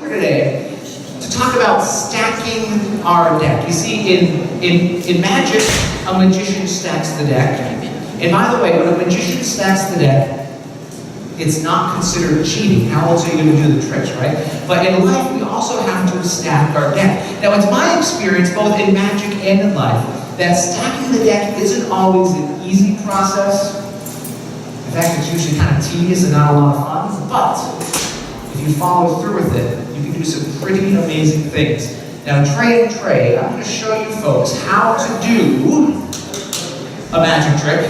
here today to talk about stacking our deck. You see, in magic, a magician stacks the deck. And by the way, when a magician stacks the deck, it's not considered cheating. How else are you going to do the tricks, right? But in life, we also have to stack our deck. Now, it's my experience, both in magic and in life, that stacking the deck isn't always an easy process. In fact, it's usually kind of tedious and not a lot of fun. But if you follow through with it, you can do some pretty amazing things. Now, Trey, I'm going to show you folks how to do a magic trick,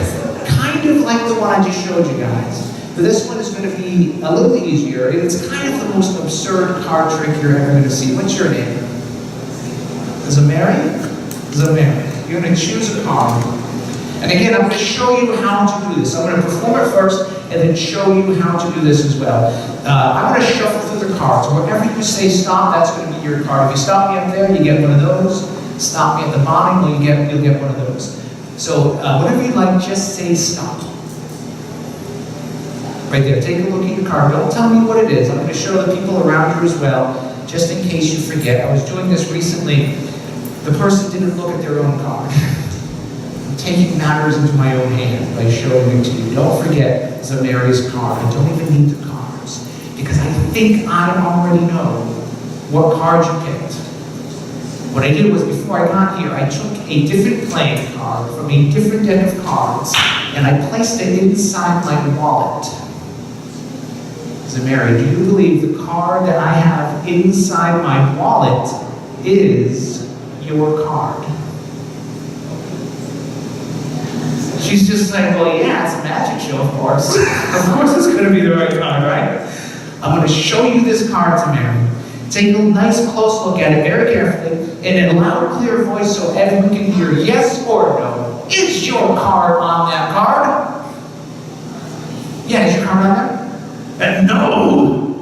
kind of like the one I just showed you guys. But this one is going to be a little easier, and it's kind of the most absurd card trick you're ever going to see. What's your name? Zamari? Zamari. You're going to choose a card. And again, I'm going to show you how to do this. I'm going to perform it first, and then show you how to do this as well. I'm going to shuffle through the cards. Wherever you say stop, that's going to be your card. If you stop me up there, you get one of those. Stop me at the bottom, well, you'll get one of those. So whatever you like, just say stop. Right there, take a look at your card. Don't tell me what it is. I'm going to show the people around you as well, just in case you forget. I was doing this recently. The person didn't look at their own card. I'm taking matters into my own hand by showing it to you. Don't forget Zamari's card. I don't even need the cards, because I think I already know what card you picked. What I did was, before I got here, I took a different playing card from a different deck of cards, and I placed it inside my wallet. Zamari, do you believe the card that I have inside my wallet is your card? She's just like, well, yeah, it's a magic show, of course. Of course it's going to be the right card, right? I'm going to show you this card, Zamari. Take a nice close look at it very carefully, and in a loud, clear voice so everyone can hear yes or no. Is your card on that card? Yeah, is your card on there? No!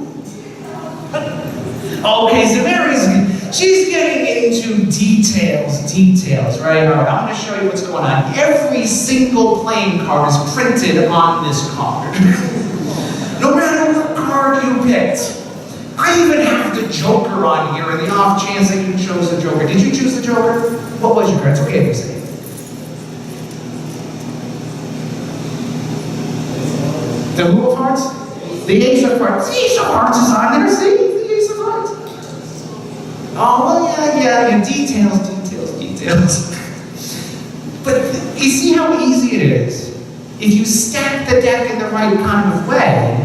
Okay, Zamari's, she's getting into details, right? All right, I'm going to show you what's going on. Every single playing card is printed on this card. No matter what card you picked. I even have the Joker on here in the off chance that you chose the Joker. Did you choose the Joker? What was your card? It's okay if you say it. The who of hearts? The Ace of Hearts. The Ace of Hearts is on there, see? The Ace of Hearts. Oh, well, yeah, details. But you see how easy it is? If you stack the deck in the right kind of way,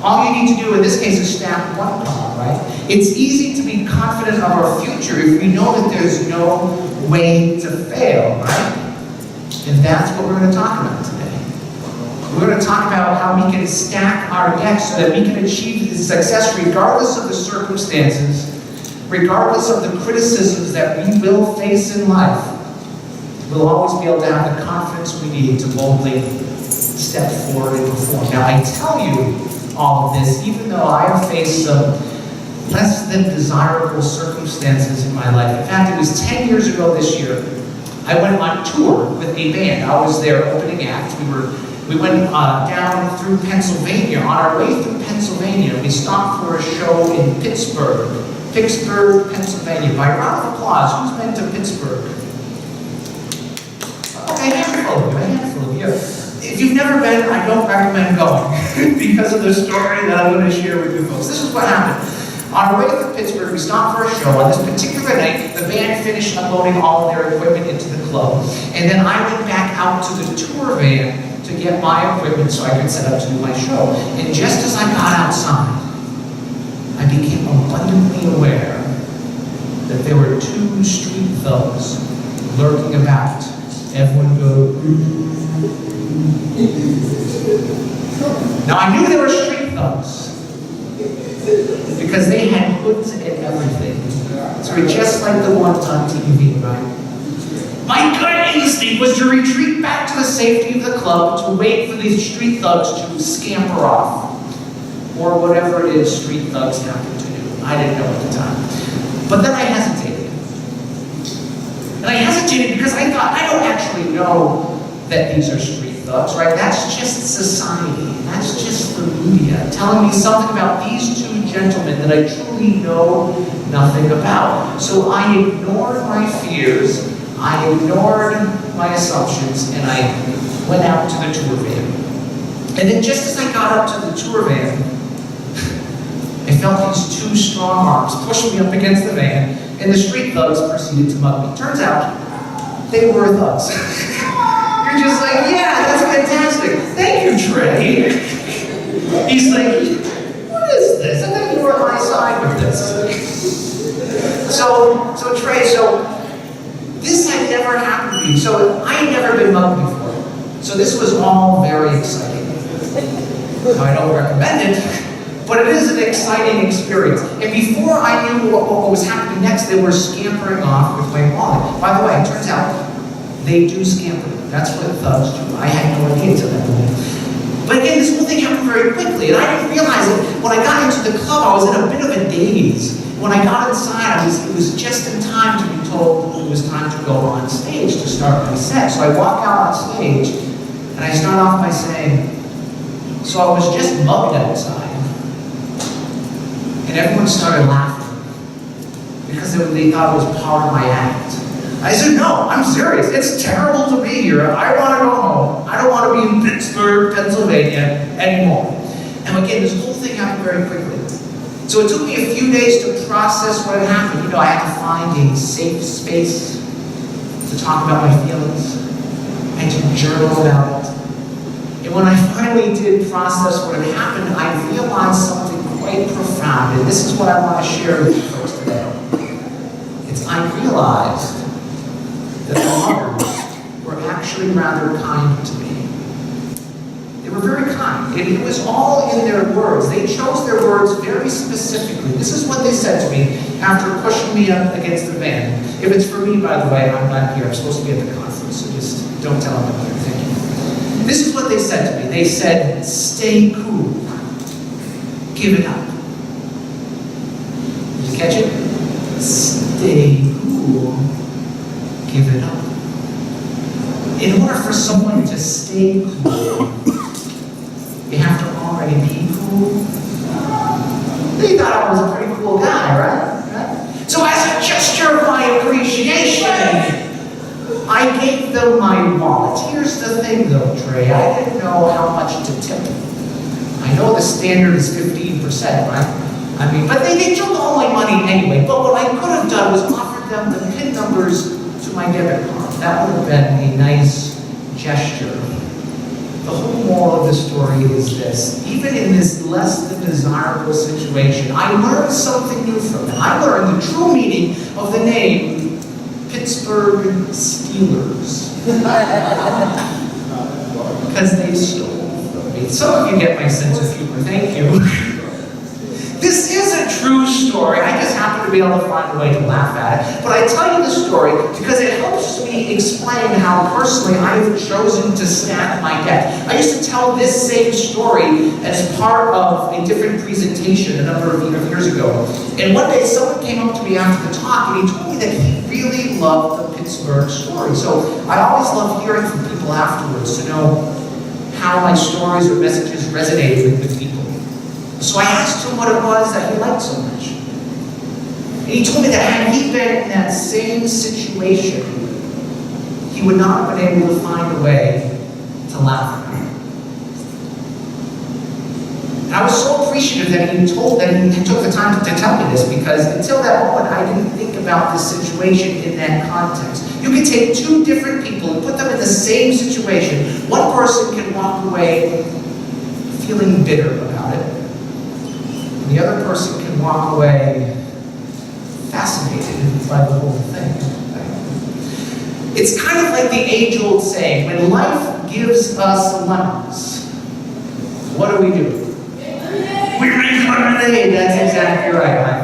all you need to do in this case is stack one card, right? It's easy to be confident of our future if we know that there's no way to fail, right? And that's what we're going to talk about today. We're going to talk about how we can stack our deck so that we can achieve success regardless of the circumstances, regardless of the criticisms that we will face in life. We'll always be able to have the confidence we need to boldly step forward and perform. Now, I tell you all of this, even though I have faced some less than desirable circumstances in my life. In fact, it was 10 years ago this year, I went on tour with a band. I was their opening act. We went down through Pennsylvania. On our way through Pennsylvania, we stopped for a show in Pittsburgh, Pennsylvania. By round of applause, who's been to Pittsburgh? Okay, a handful of you. If you've never been, I don't recommend going because of the story that I'm going to share with you folks. This is what happened. On our way to Pittsburgh, we stopped for a show. On this particular night, the band finished unloading all of their equipment into the club. And then I went back out to the tour van to get my equipment so I could set up to do my show. And just as I got outside, I became abundantly aware that there were two street thugs lurking about. Everyone go. Now I knew they were street thugs because they had hoods and everything. So we're just like the ones on TV, right? My gut instinct was to retreat back to the safety of the club to wait for these street thugs to scamper off. Or whatever it is street thugs happen to do. I didn't know at the time. But then I hesitated. And I hesitated because I thought, I don't actually know that these are street thugs, right? That's just society. That's just the media telling me something about these two gentlemen that I truly know nothing about. So I ignored my fears, I ignored my assumptions, and I went out to the tour van. And then just as I got up to the tour van, I felt these two strong arms push me up against the van, and the street thugs proceeded to mug me. Turns out, they were thugs. You're just like, yeah, that's fantastic. Thank you, Trey. He's like, what is this? I thought you were on my side with this. So Trey, this had never happened to me. So I had never been mugged before. So this was all very exciting. I don't recommend it, but it is an exciting experience. And before I knew what was happening next, they were scampering off with my wallet. By the way, it turns out they do scamper. That's what thugs do. I had no idea until that point. But again, this whole thing happened very quickly, and I didn't realize it. When I got into the club, I was in a bit of a daze. When I got inside, it was just in time to be told it was time to go on stage to start my set. So I walk out on stage, and I start off by saying, so I was just mugged outside. And everyone started laughing because they thought it was part of my act. I said, no, I'm serious. It's terrible to be here. I want to go home. I don't want to be in Pittsburgh, Pennsylvania anymore. And again, this whole thing happened very quickly. So it took me a few days to process what had happened. You know, I had to find a safe space to talk about my feelings and to journal about it. And when I finally did process what had happened, I realized something quite profound. And this is what I want to share with you folks today. I realized that the muggers were actually rather kind to me. They were very kind. It was all in their words. They chose their words very specifically. This is what they said to me after pushing me up against the van. If it's for me, by the way, I'm not here. I'm supposed to be at the conference, so just don't tell them about it. Thank you. This is what they said to me. They said, stay cool. Give it up. Did you catch it? Stay cool. Give it up. In order for someone to stay cool, you have to already be cool. They thought I was a pretty cool guy, right? So as a gesture of my appreciation, I gave them my wallet. Here's the thing though, Trey, I didn't know how much to tip. I know the standard is 15%, right? I mean, but they took all my money anyway. But what I could have done was offered them the PIN numbers to my debit card. That would have been a nice gesture. The whole moral of the story is this. Even in this less than desirable situation, I learned something new from it. I learned the true meaning of the name Pittsburgh Steelers. Because they stole from me. Some of you get my sense of humor. Thank you. This is a true story. I just happen to be able to find a way to laugh at it. But I tell you the story because it helps me explain how personally I have chosen to stack my deck. I used to tell this same story as part of a different presentation a number of years ago. And one day someone came up to me after the talk and he told me that he really loved the Pittsburgh story. So I always love hearing from people afterwards to know how my stories or messages resonated with people. So I asked him what it was that he liked so much. And he told me that had he been in that same situation, he would not have been able to find a way to laugh at me. And I was so appreciative that he took the time to tell me this, because until that moment, I didn't think about this situation in that context. You can take two different people and put them in the same situation. One person can walk away feeling bitter about it. The other person can walk away fascinated by the whole thing. Right? It's kind of like the age-old saying, when life gives us lemons, what do? We make lemonade. That's exactly right.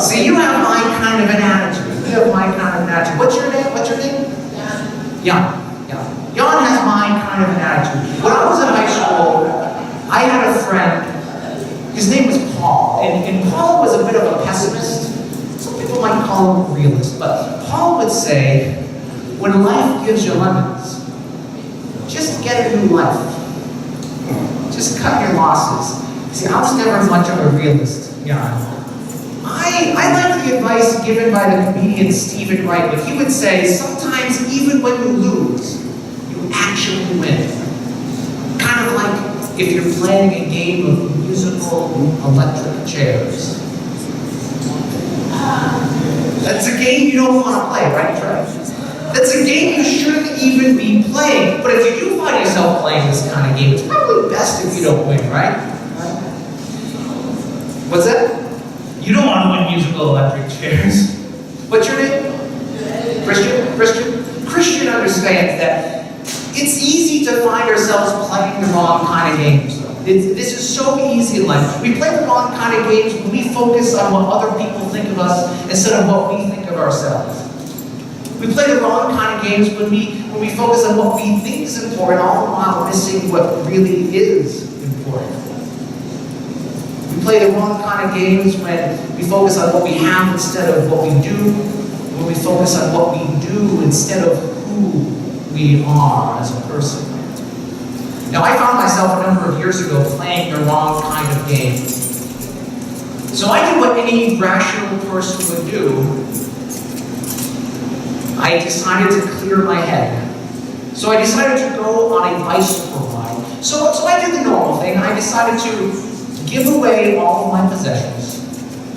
See, you have my kind of an attitude. You have my kind of an attitude. What's your name? Jan. Jan has my kind of an attitude. When I was in high school, I had a friend, his name was Paul, and Paul was a bit of a pessimist. Some people might call him a realist, but Paul would say, When life gives you lemons, just get a new life. Just cut your losses. See, I was never much of a realist, yeah. I like the advice given by the comedian Stephen Wright, but he would say, sometimes even when you lose, you actually win. Kind of like if you're playing a game of musical electric chairs. That's a game you don't want to play, right, Trey? That's a game you shouldn't even be playing. But if you do find yourself playing this kind of game, it's probably best if you don't win, right? What's that? You don't want to win musical electric chairs. What's your name? Christian? Christian understands that it's easy to find ourselves playing the wrong kind of games. This is so easy in life. We play the wrong kind of games when we focus on what other people think of us instead of what we think of ourselves. We play the wrong kind of games when we focus on what we think is important, all the while missing what really is important. We play the wrong kind of games when we focus on what we have instead of what we do, when we focus on what we do instead of who we are as a person. Now, I found myself a number of years ago playing the wrong kind of game. So I did what any rational person would do. I decided to clear my head. So I decided to go on a bicycle ride. So I did the normal thing. I decided to give away all of my possessions,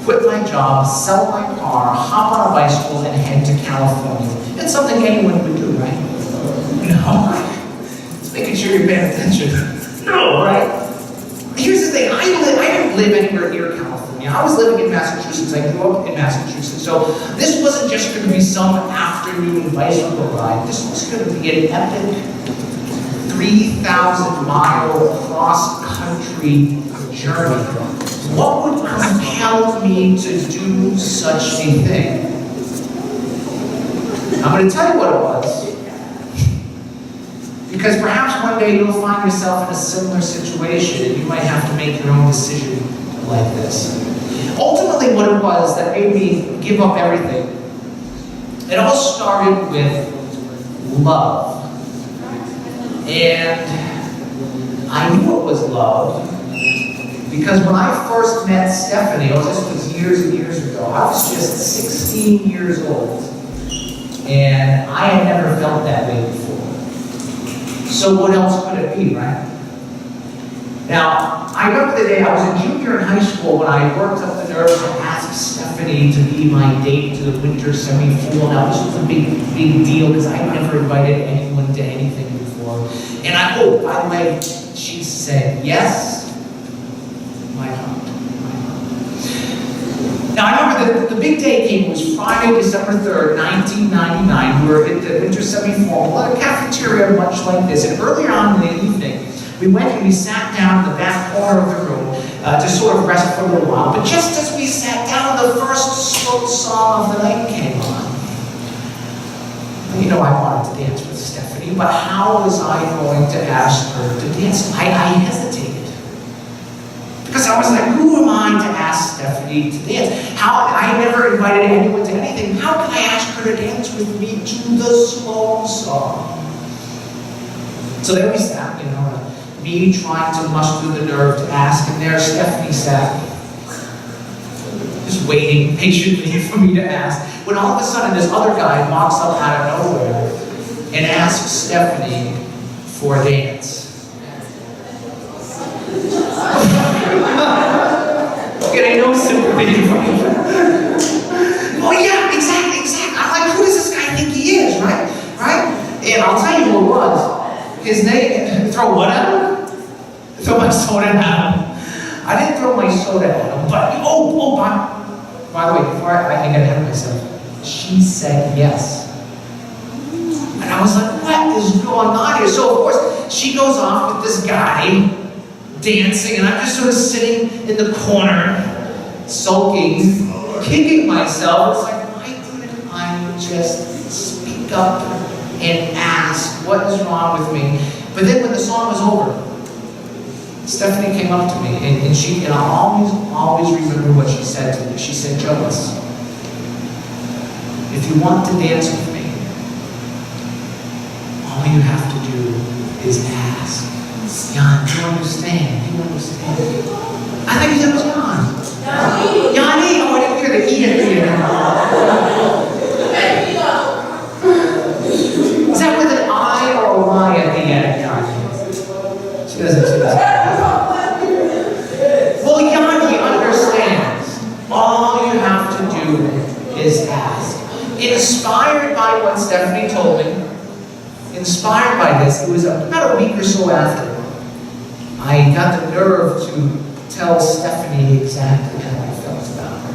quit my job, sell my car, hop on a bicycle, and head to California. It's something anyone would do, right? No. Just making sure you're paying attention. No, right? Here's the thing. I didn't live anywhere near California. I was living in Massachusetts. I grew up in Massachusetts. So this wasn't just going to be some afternoon bicycle ride. This was going to be an epic 3,000-mile cross-country journey. What would compel me to do such a thing? I'm going to tell you what it was. Because perhaps one day you'll find yourself in a similar situation and you might have to make your own decision like this. Ultimately, what it was that made me give up everything, it all started with love. And I knew it was love because when I first met Stephanie, this was years and years ago, I was just 16 years old. And I had never felt that way before. So what else could it be, right? Now, I remember the day I was a junior in high school when I worked up the nerve to ask Stephanie to be my date to the winter semi-final. Now, this was a big deal because I never invited anyone to anything before. And by the way, she said yes. My heart. Now, I remember the big day came. It was Friday, December 3rd, 1999. We were at the winter semi-formal at a cafeteria much like this. And earlier on in the evening, we went and we sat down in the back corner of the room to sort of rest for a little while. But just as we sat down, the first slow song of the night came on. You know, I wanted to dance with Stephanie, but how was I going to ask her to dance? I hesitated. Because I was like, who am I to ask Stephanie to dance? I never invited anyone to anything. How can I ask her to dance with me to the slow song? So there we sat, me trying to muster the nerve to ask, and there Stephanie sat, just waiting patiently for me to ask. When all of a sudden this other guy walks up out of nowhere and asks Stephanie for a dance. Getting no sympathy from me. Oh yeah, exactly. I'm like, who does this guy think he is, right? And I'll tell you who it was. His name, throw what at him? Throw my soda at him. I didn't throw my soda at him, but, by the way, before I get ahead of myself, she said yes. And I was like, what is going on here? So of course, she goes off with this guy, dancing, and I'm just sort of sitting in the corner, sulking, kicking myself. It's like, why couldn't I just speak up and ask what is wrong with me? But then when the song was over, Stephanie came up to me, and I'll always remember what she said to me. She said, Jonas, if you want to dance with me, you have to do is ask. Jan, do you understand? Do you understand? I think that was Jan. Yanni! Oh, I didn't hear the E at the end. Is that with an I or a Y at the end, Yanni? She doesn't see that. Well, Yanni understands. All you have to do is ask. Inspired by what Stephanie told me, inspired by this, it was about a week or so after, I got the nerve to tell Stephanie exactly how I felt about her.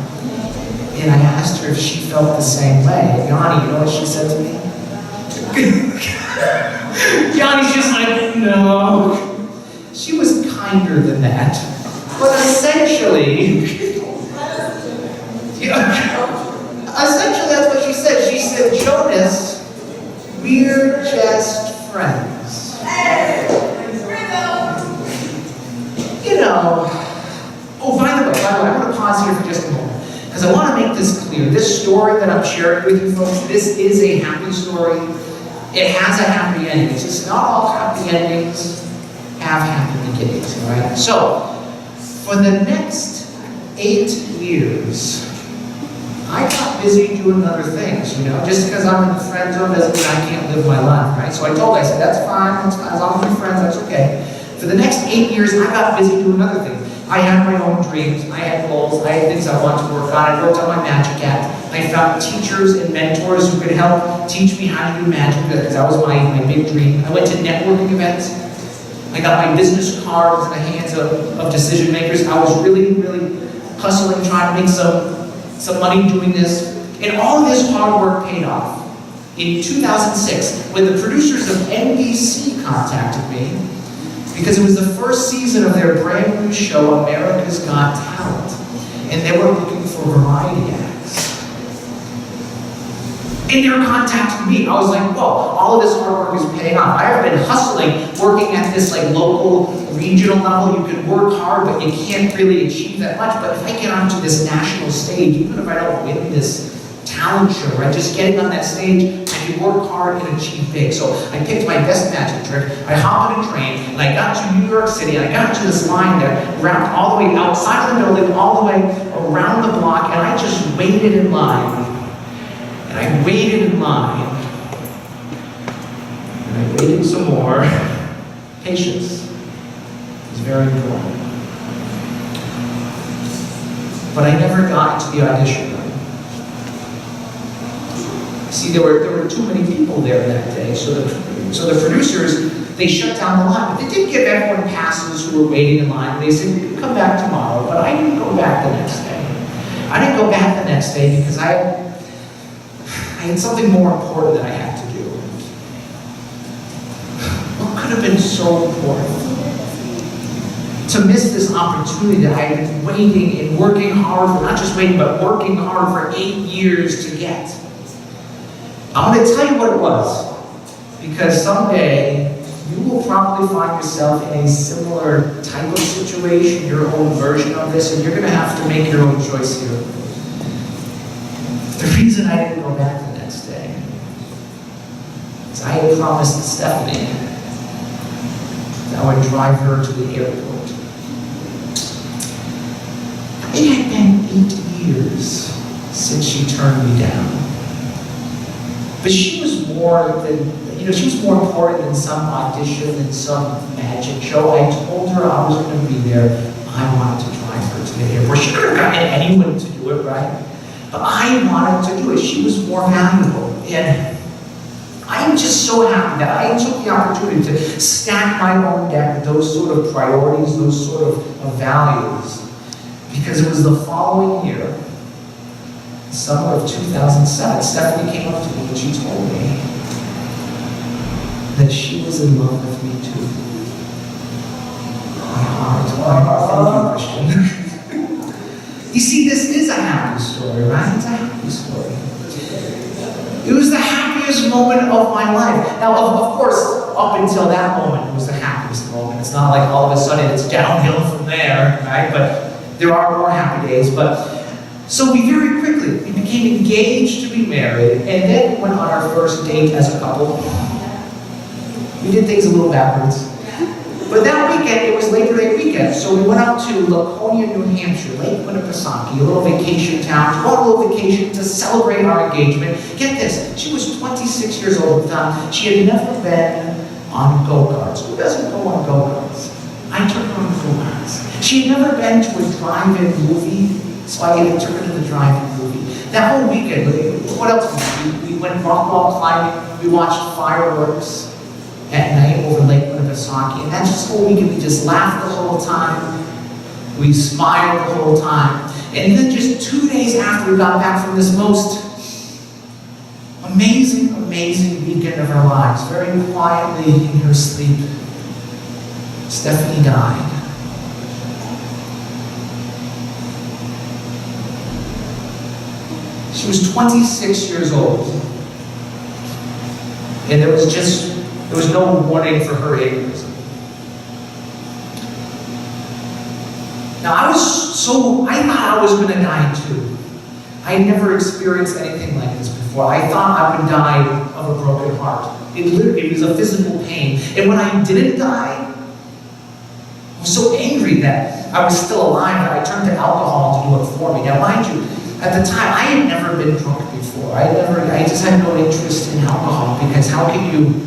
And I asked her if she felt the same way. Yanni, you know what she said to me? Yanni's just like, no. She was kinder than that. But essentially, essentially that's what she said. She said, Jonas, we're just friends. You know, oh, by the way, I'm going to pause here for just a moment, because I want to make this clear. This story that I'm sharing with you folks, this is a happy story. It has a happy ending. It's just not all happy endings have happy beginnings, all right? So, for the next 8 years, I got busy doing other things, you know? Just because I'm in the friend zone doesn't mean I can't live my life, right? So I told her, I said, that's fine, as long as we're friends, that's okay. For the next 8 years, I got busy doing other things. I had my own dreams, I had goals, I had things I wanted to work on. I worked on my magic act. I found teachers and mentors who could help teach me how to do magic, because that was my big dream. I went to networking events. I got my business cards in the hands of decision makers. I was really, really hustling, trying to make some money doing this. And all of this hard work paid off. In 2006, when the producers of NBC contacted me, because it was the first season of their brand new show, America's Got Talent. And they were looking for variety acts. And they were contacting me. I was like, whoa, all of this hard work is paying off. I have been hustling, working at this like local, regional level. You can work hard, but you can't really achieve that much. But if I get onto this national stage, even if I don't win this talent show, right? Just getting on that stage, I can work hard and achieve big. So I picked my best magic trick. I hopped on a train, and I got to New York City, and I got to this line that wrapped all the way outside of the building, all the way around the block, and I just waited in line. And I waited in line. And I waited some more. Patience is very important. But I never got to the audition room. See, there were too many people there that day, so the producers, they shut down the line. But they did give everyone passes who were waiting in line. They said, you can come back tomorrow, but I didn't go back the next day. I didn't go back the next day because I had something more important that I had to do. What could have been so important? To miss this opportunity that I had been waiting and working hard for, not just waiting, but working hard for 8 years to get. I'm going to tell you what it was, because someday you will probably find yourself in a similar type of situation, your own version of this, and you're going to have to make your own choice here. The reason I didn't go back the next day is I had promised Stephanie that I would drive her to the airport. It had been 8 years since she turned me down. But she was more than, she was more important than some audition and some magic show. I told her I was going to be there. I wanted to drive her to the airport. She could have gotten anyone to do it, right? But I wanted to do it. She was more valuable. And I'm just so happy that I took the opportunity to stack my own deck with those sort of priorities, those sort of values. Because it was the following year, summer of 2007, Stephanie came up to me and she told me that she was in love with me too. My heart, thank you, Christian. You see, this is a happy story, right? It's a happy story. It was the happiest moment of my life. Now, of course, up until that moment, it was the happiest moment. It's not like all of a sudden it's downhill from there, right? But there are more happy days. So we very quickly, we became engaged to be married, and then went on our first date as a couple. We did things a little backwards. But that weekend, it was Labor Day weekend, so we went up to Laconia, New Hampshire, Lake Winnipesaukee, a little vacation town, to go on a little vacation to celebrate our engagement. Get this, she was 26 years old at the time. She had never been on go-karts. Who doesn't go on go-karts? I took her on go-karts. She had never been to a drive-in movie, so I took her to the drive-in movie. That whole weekend, what else did we do? We went rock wall climbing, we watched fireworks at night over Lake Winnipesaukee, and that just whole weekend we just laughed the whole time, we smiled the whole time, and then just 2 days after we got back from this most amazing weekend of our lives, very quietly in her sleep, Stephanie died. She was 26 years old, and there was no warning for her aneurysm. Now I thought I was going to die too. I had never experienced anything like this before. I thought I would die of a broken heart. It was a physical pain. And when I didn't die, I was so angry that I was still alive that I turned to alcohol to do it for me. Now mind you, at the time, I had never been drunk before. I just had no interest in alcohol because how can you,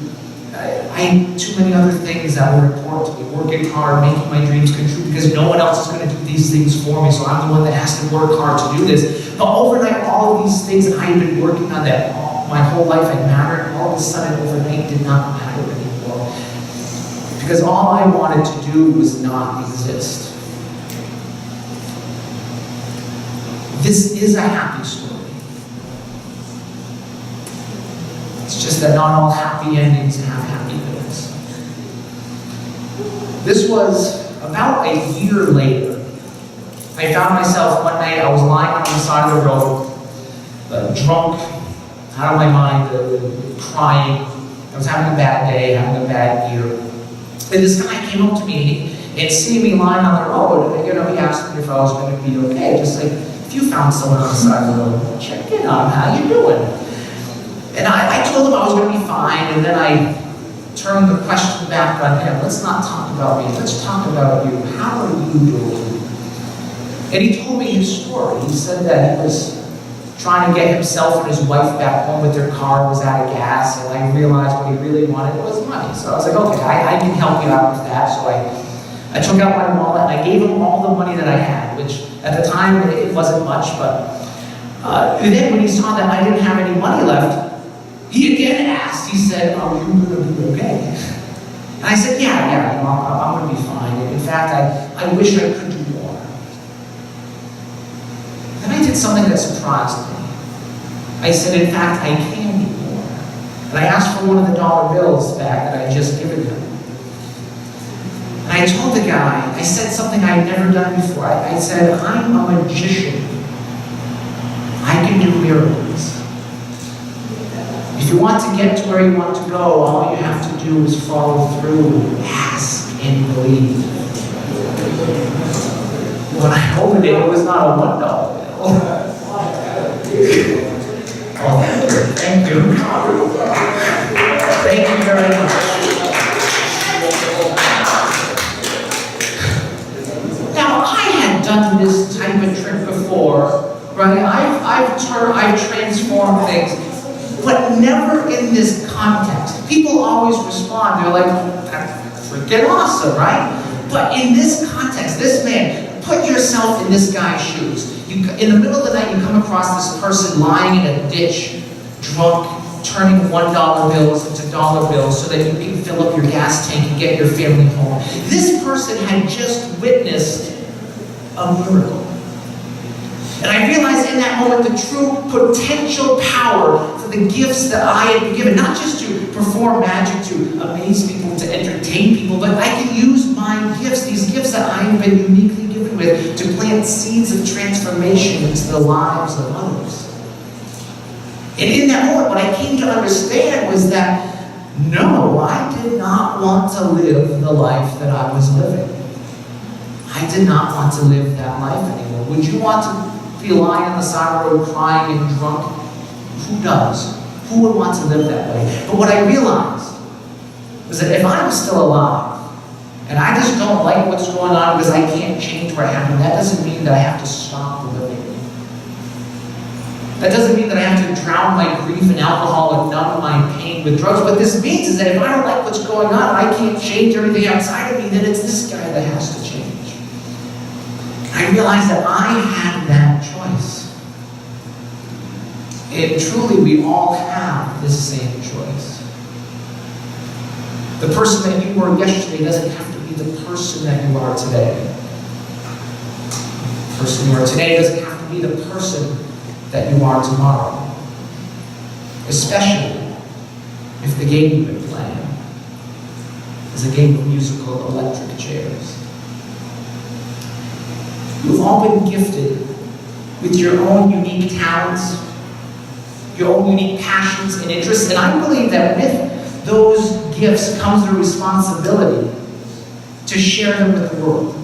I had too many other things that were important to me. Working hard, making my dreams come true because no one else is going to do these things for me, so I'm the one that has to work hard to do this. But overnight, all of these things that I had been working on that my whole life had mattered, all of a sudden overnight did not matter anymore. Because all I wanted to do was not exist. This is a happy story. It's just that not all happy endings have happy endings. This was about a year later. I found myself one night, I was lying on the side of the road, drunk, out of my mind, crying. I was having a bad day, having a bad year. And this guy came up to me and seeing me lying on the road, he asked me if I was going to be okay. Just like, if you found someone on the side of the road, check in on him, how you doing? And I told him I was going to be fine, and then I turned the question back on him. Let's not talk about me, let's talk about you. How are you doing? And he told me his story. He said that he was trying to get himself and his wife back home, but their car was out of gas, and I realized what he really wanted was money. So I was like, okay, I can help you out with that. So I took out my wallet, and I gave him all the money that I had, which at the time it wasn't much, but then when he saw that I didn't have any money left, he again asked, he said, are you going to be okay? And I said, yeah, I'm going to be fine. In fact, I wish I could do more. Then I did something that surprised me. I said, in fact, I can do more. And I asked for one of the dollar bills back that I had just given him. And I told the guy, I said something I had never done before. I said, I'm a magician. I can do miracles. If you want to get to where you want to go, all you have to do is follow through, ask, and believe. When I opened it, it was not a $1 bill. Oh, thank you. Thank you very much. Now, I had done this type of trick before, right? I've transformed things. But never in this context. People always respond, they're like, that's freaking awesome, right? But in this context, this man, put yourself in this guy's shoes. In the middle of the night, you come across this person lying in a ditch, drunk, turning $1 bills into dollar bills so that you can fill up your gas tank and get your family home. This person had just witnessed a miracle. And I realized in that moment the true potential power for the gifts that I had been given, not just to perform magic, to amaze people, to entertain people, but I can use my gifts, these gifts that I have been uniquely given with, to plant seeds of transformation into the lives of others. And in that moment, what I came to understand was that, no, I did not want to live the life that I was living. I did not want to live that life anymore. Would you want to be lying on the side of the road crying and drunk? Who does? Who would want to live that way? But what I realized is that if I'm still alive, and I just don't like what's going on because I can't change where I am, that doesn't mean that I have to stop living. That doesn't mean that I have to drown my grief in alcohol and numb my pain with drugs. What this means is that if I don't like what's going on and I can't change everything outside of me, then it's this guy that has to change. I realized that I had that choice. And truly, we all have this same choice. The person that you were yesterday doesn't have to be the person that you are today. The person you are today doesn't have to be the person that you are tomorrow. Especially if the game you've been playing is a game of musical electric chairs. You've all been gifted with your own unique talents, your own unique passions and interests, and I believe that with those gifts comes the responsibility to share them with the world.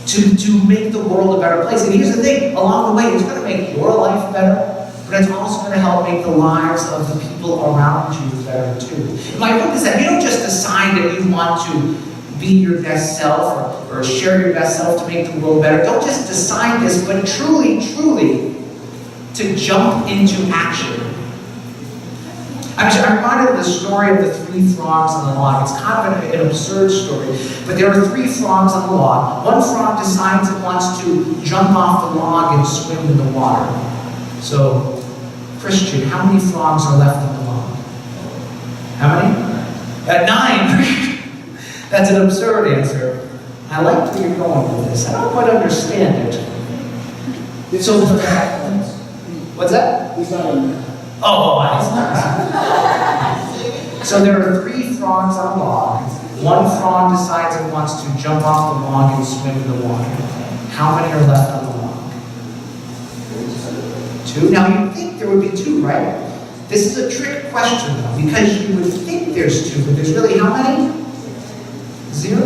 To make the world a better place. And here's the thing, along the way, it's going to make your life better, but it's also going to help make the lives of the people around you better too. My hope is that you don't just decide that you want to be your best self or share your best self to make the world better. Don't just decide this, but truly to jump into action. I'm reminded of the story of the 3 frogs on the log. It's kind of an absurd story, but there are 3 frogs on the log. One frog decides it wants to jump off the log and swim in the water. So, Christian, how many frogs are left on the log? How many? 9. That's an absurd answer. I like where you're going with this. I don't quite understand it. So, what's that? He's not in there. Oh, so there are 3 frogs on a log. One frog decides it wants to jump off the log and swim in the water. How many are left on the log? 2. Now you'd think there would be 2, right? This is a trick question though, because you would think there's 2, but there's really how many? 0?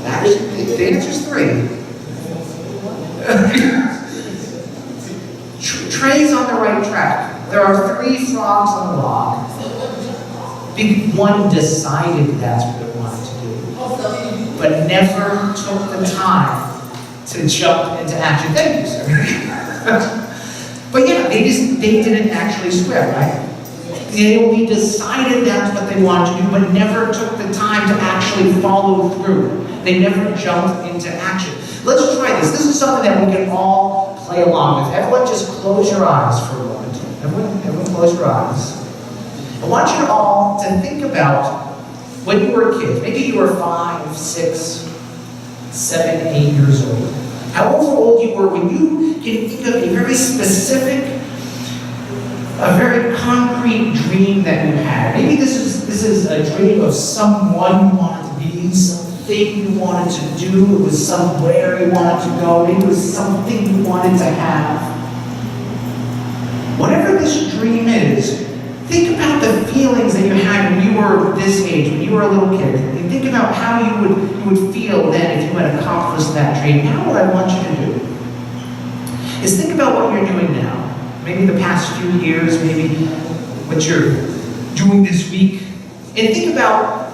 Actually, the answer's 3. Trey's on the right track. There are 3 frogs on the log. One decided that's what it wanted to do, but never took the time to jump into action. Thank you, sir. But yeah, they didn't actually swim, right? They only decided that's what they wanted to do, but never took the time to actually follow through. They never jumped into action. Let's try this. This is something that we can all play along with. Everyone just close your eyes for a moment. Everyone close your eyes. I want you all to think about when you were kids. Maybe you were 5, 6, 7, 8 years old. However old you were, when you can think of a very specific, a very concrete dream that you had. Maybe this is a dream of someone you wanted to be, something you wanted to do, it was somewhere you wanted to go, maybe it was something you wanted to have. Whatever this dream is, think about the feelings that you had when you were this age, when you were a little kid. And think about how you would feel then if you had accomplished that dream. Now what I want you to do is think about what you're doing now. Maybe the past few years, maybe what you're doing this week. And think about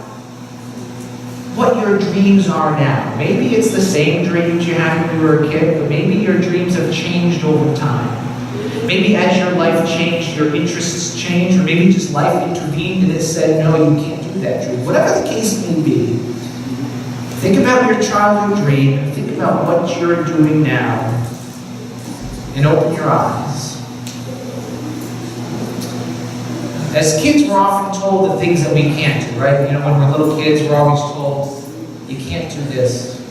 what your dreams are now. Maybe it's the same dreams you had when you were a kid, but maybe your dreams have changed over time. Maybe as your life changed, your interests changed, or maybe just life intervened and it said, no, you can't do that dream. Whatever the case may be, think about your childhood dream, and think about what you're doing now, and open your eyes. As kids, we're often told the things that we can't do, right? You know, when we're little kids, we're always told, you can't do this,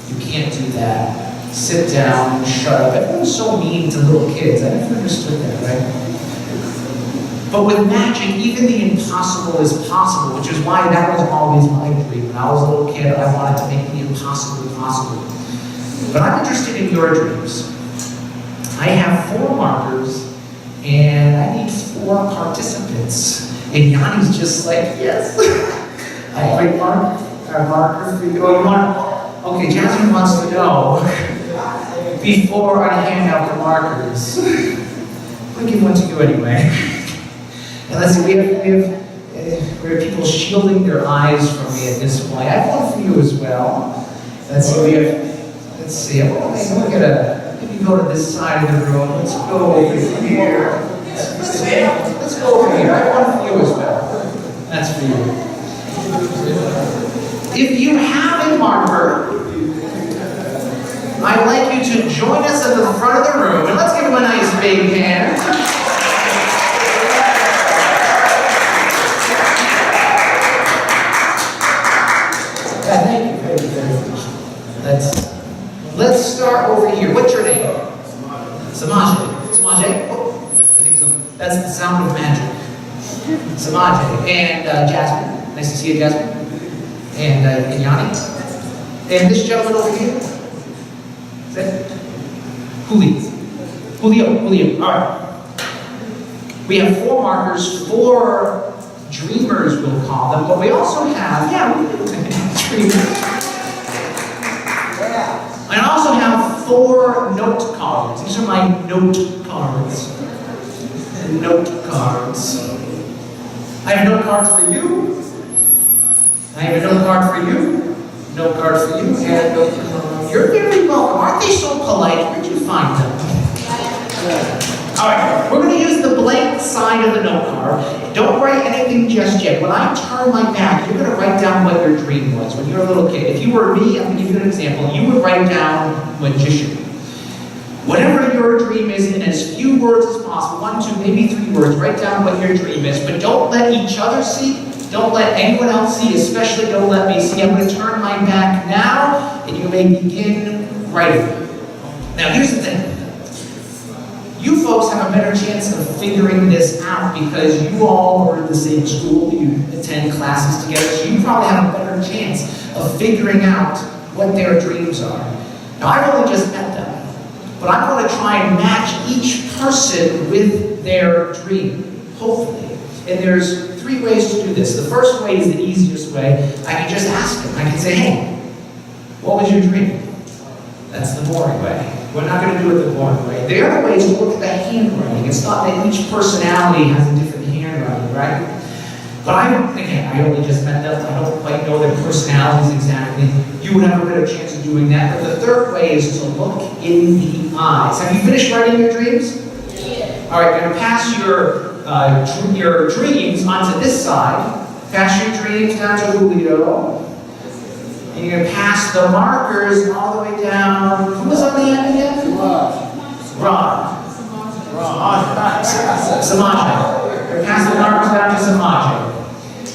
you can't do that. Sit down, shut up. Everyone's so mean to little kids. I never understood that, right? But with magic, even the impossible is possible, which is why that was always my dream. When I was a little kid, I wanted to make the impossible possible. But I'm interested in your dreams. I have 4 markers, and I need 4 participants. And Yanni's just like, yes. I have a marker for you. Oh, you want? Okay, Jasmine wants to know. Before I hand out the markers, we'll give one to you anyway. And let's see, we have Where people shielding their eyes from me at this point. I have one for you as well. Let's see, I'm gonna maybe go to this side of the room. Let's go over here. Let's go over here. I have one for you as well. That's for you. If you have a marker, I'd like you to join us at the front of the room, and let's give him a nice big hand. Thank you very much. Let's start over here. What's your name? Samaje. Samaje? Oh, I think so. That's the sound of magic. Samaje. And Jasmine. Nice to see you, Jasmine. And Yanni. And this gentleman over here. Is that Julio? Julio. All right. We have 4 markers, 4 dreamers, we'll call them, but we also have, dreamers. I also have 4 note cards. These are my note cards. Note cards. I have a note cards for you. I have a note card for you. Note card for you. And a note card. You're very welcome. Aren't they so polite? Where'd you find them? All right, we're going to use the blank side of the note card. Don't write anything just yet. When I turn my back, you're going to write down what your dream was when you were a little kid. If you were me, I'm going to give you an example. You would write down magician. Whatever your dream is in as few words as possible, 1, 2, maybe 3 words, write down what your dream is. But don't let each other see. Don't let anyone else see, especially don't let me see. I'm going to turn my back now, and you may begin writing. Now, here's the thing. You folks have a better chance of figuring this out because you all are in the same school, you attend classes together, so you probably have a better chance of figuring out what their dreams are. Now, I've only just met them, but I'm going to try and match each person with their dream, hopefully. And there's 3 ways to do this. The first way is the easiest way. I can just ask them. I can say, hey, what was your dream? That's the boring way. We're not going to do it the boring way. The other way is to look at the handwriting. It's not that each personality has a different handwriting, right? But I only just met them. I don't quite know their personalities exactly. You would have a better chance of doing that. But the third way is to look in the eyes. Have you finished writing your dreams? Yeah. All right, you're going to pass your dreams onto this side. Pass your dreams down to Julio. And you're going to pass the markers all the way down. Who was on the end again? Rod. Samaje. You're going to pass the markers down to Samaje.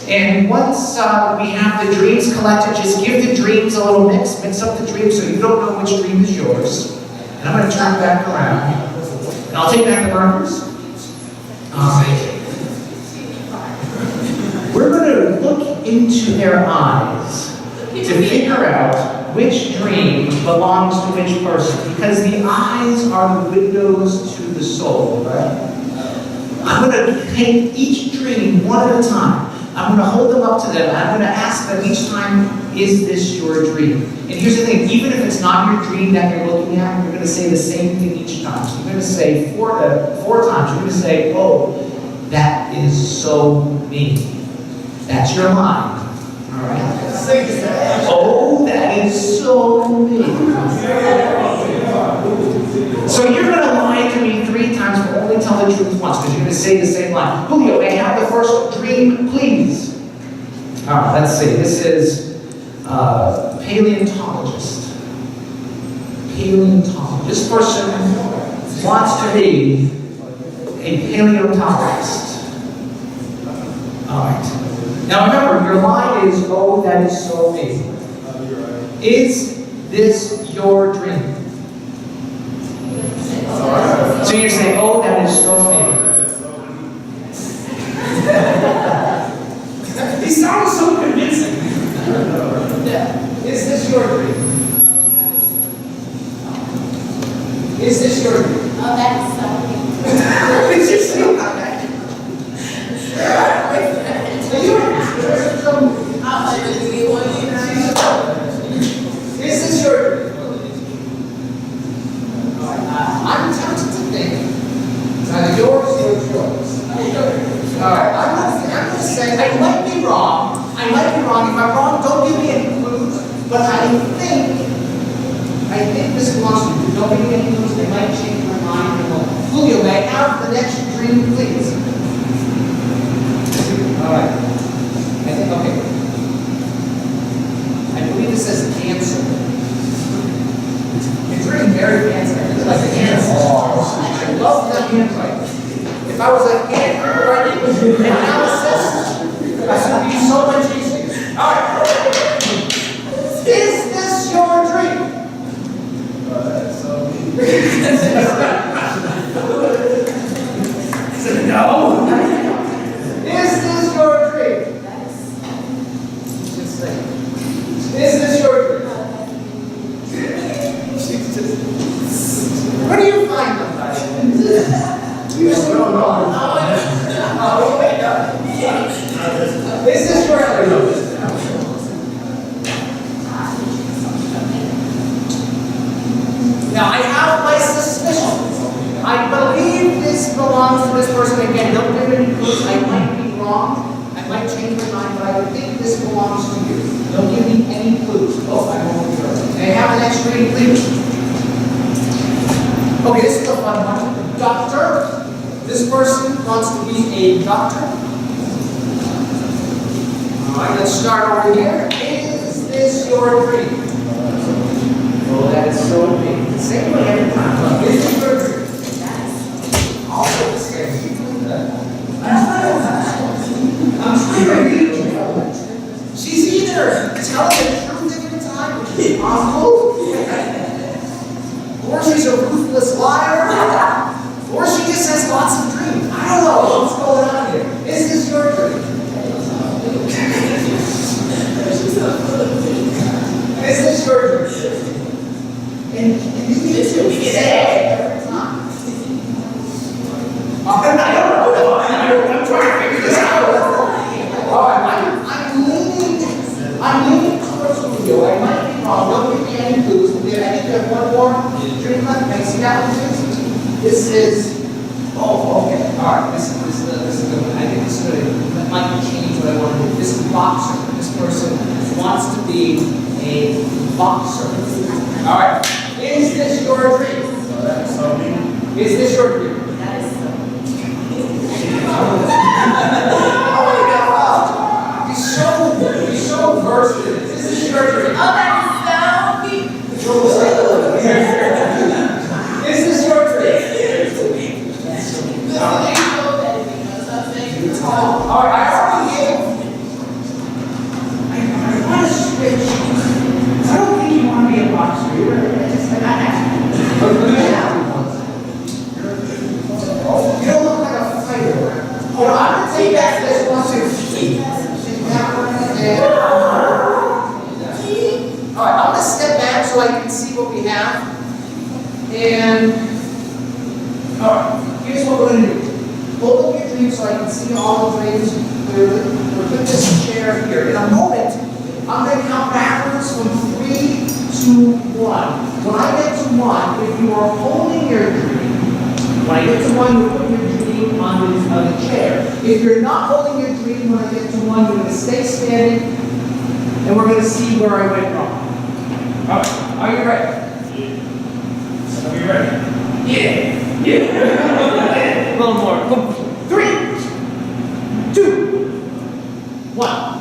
And once we have the dreams collected, just give the dreams a little mix up the dreams so you don't know which dream is yours. And I'm going to turn back around. And I'll take back the markers. We're going to look into their eyes to figure out which dream belongs to which person, because the eyes are the windows to the soul, right? I'm going to take each dream one at a time. I'm going to hold them up to them, and I'm going to ask them each time, is this your dream? And here's the thing, even if it's not your dream that you're looking at, you're going to say the same thing each time. So you're going to say 4 times, you're going to say, oh, that is so me. That's your line. All right? Oh, that is so me. So you're going to lie to me 3 times, but only tell the truth once, because you're going to say the same line. Julio, may I have the first dream, please? All right, let's see. This is paleontologist. Paleontologist. This person wants to be a paleontologist. All right. Now remember, your line is, oh, that is so amazing. Is this your dream? So you're saying, oh, that is so amazing. He sounds so convincing. Is this your dream? Is this your dream? Oh, that's so amazing. Is this your dream? Is this your dream? I'm tempted to think it's either yours or yours. All right, I'm to say, I might be wrong. I might be wrong. If I'm wrong, don't give me any clues. But I think this belongs to you. Don't give me any clues. I might change my mind in a moment. Julio, may I have the next dream, please? All right. I think, okay. I believe it says cancer. It's written very fancy. I really like the hands. I love the handwriting. If I was a handwriting analysis, this would be so much easier. All right. Is this your dream? No. Is this your dream? Just say. Is this your dream? Where do you find them, guys? You just don't know. Oh, wait, no. Is this your dream? Now, I have my suspicions. I believe this belongs to this person. Again, don't give any clues. I might be wrong. I might change my mind, but I think this belongs to you. Don't give me any clues. Oh, I won't be sure. May I have the next reading, please? Okay, this is a fun one. Doctor. This person wants to be a doctor. All right, let's start over here. Is this your dream? Oh, that is so big. The same way every time. Is this your dream? Yes. Also the same. I'm trying to read you. She's either telling the truth every time, which is possible, or she's a ruthless liar, or she just has lots of dreams. I don't know what's going on here. Is this your dream? Is this your dream? And you need to say every time. I don't know. I'm trying to figure this out. All right, I'm leaning towards Julio. I might be wrong. Don't give me any clues. I think you have one more dream left. Can I see that one? This is. Oh, okay. All right. This is good one. I think this is good. That might change what I want to do. This is boxer. This person wants to be a boxer. All right. Is this your dream? Is this your dream? That is so. Oh my God! He's so versatile. Is this your dream? Oh, that is so deep. Is this your dream? All right, I already gave. I want to switch. I don't think you want to be a boxer. You don't look like a fighter. Oh, I'm going to take back this one too. Alright, I'm going to step back so I can see what we have. And, alright, here's what we're going to do. Hold up your dreams so I can see all the dreams clearly. We'll put this chair here. In a moment, I'm going to count backwards from 3, 2, 1. When I get to 1, if you are holding your dream, when I get to 1, you put your dream on the chair. If you're not holding your dream, when I get to 1, you're going to stay standing, and we're going to see where I went wrong. Alright, are you ready? Yeah. Are you ready? Yeah. Yeah. A little more. Come. 3, 2, 1.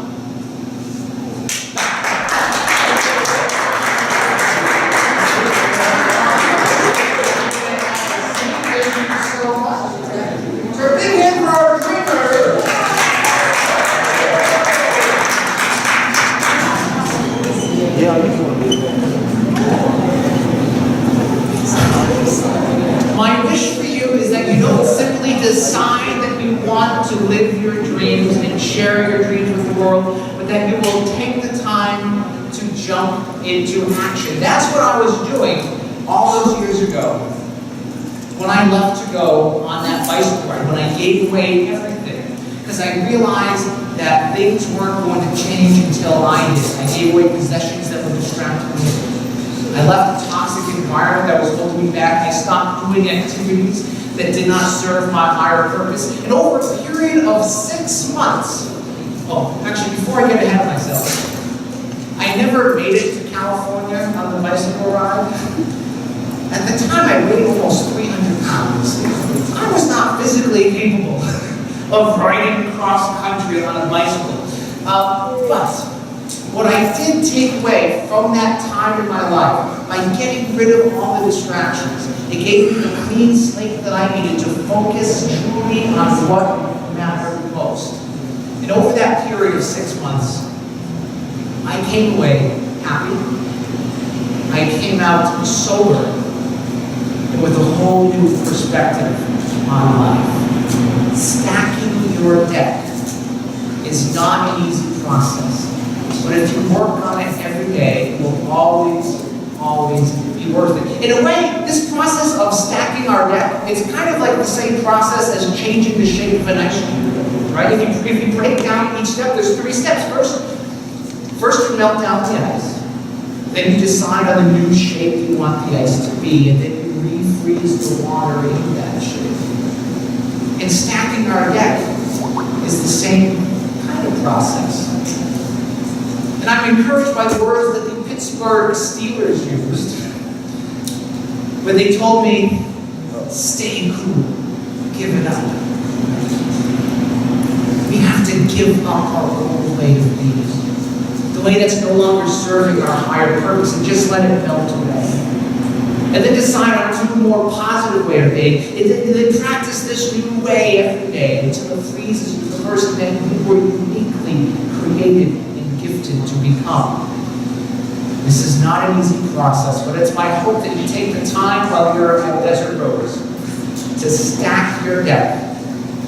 My wish for you is that you don't simply decide that you want to live your dreams and share your dreams with the world, but that you will take the time to jump into action. That's what I was doing all those years ago when I left to go on that bicycle ride, when I gave away everything. Because I realized that things weren't going to change until I did. I gave away possessions that would distract me. I left a toxic environment that was holding me back. I stopped doing activities that did not serve my higher purpose. And over a period of 6 months, actually before I get ahead of myself, I never made it to California on the bicycle ride. At the time, I weighed almost 300 pounds. I was not physically capable of riding cross country on a bicycle. But what I did take away from that time in my life, by getting rid of all the distractions, it gave me the clean slate that I needed to focus truly on what mattered most. And over that period of 6 months, I came away happy. I came out sober and with a whole new perspective on life. Stacking your deck is not an easy process, but if you work on it every day, it will always be worth it. In a way, this process of stacking our deck is kind of like the same process as changing the shape of an ice cube, right? If you break down each step, there's 3 steps. First you melt down the ice. Then you decide on the new shape you want the ice to be, and then you refreeze the water in that shape. And stacking our deck is the same kind of process. And I'm encouraged by the words that the Pittsburgh Steelers used when they told me, stay cool, give it up. We have to give up our old way of being. The way that's no longer serving our higher purpose, and just let it melt away. And then decide on a new, more positive way of being. And then practice this new way every day until it freezes you the person that you were uniquely created and gifted to become. This is not an easy process, but it's my hope that you take the time while you're at Desert Rose to stack your deck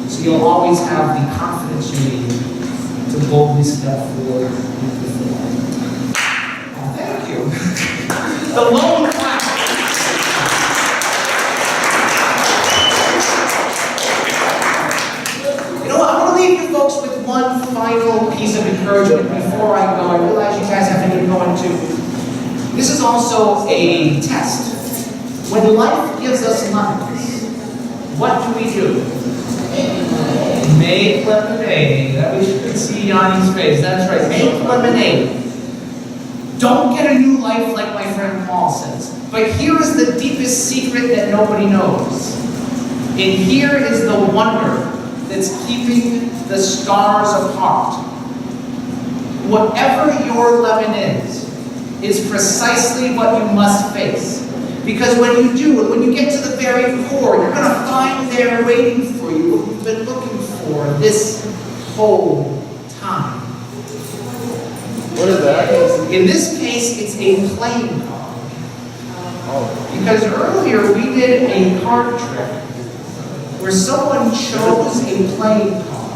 so you'll always have the confidence you need to boldly step forward into the floor. Thank you. The lone clap. You know what? I'm going to leave you folks with one final piece of encouragement before I go. I realize you guys have to get going too. This is also a test. When life gives us lemons, what do we do? Make lemonade. That we should see Yanni's face. That's right. Make lemonade. Don't get a new life like my friend Paul says. But here is the deepest secret that nobody knows. And here is the wonder that's keeping the stars apart. Whatever your lemon is precisely what you must face. Because when you do, and when you get to the very core, you're going to find there waiting for you what you've been looking for this whole time. What is that? In this case, it's a playing card. Because earlier we did a card trick where someone chose a playing card.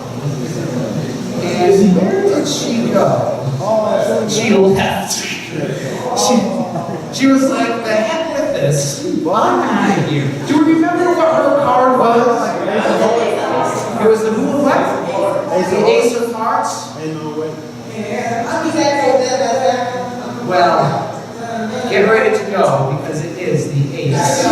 And where did she go? She left. She was like, the heck with this. I'm out of here. Do you remember what her card was? It was the who of what? The Ace of Hearts? Well, get ready to go because it is the Ace.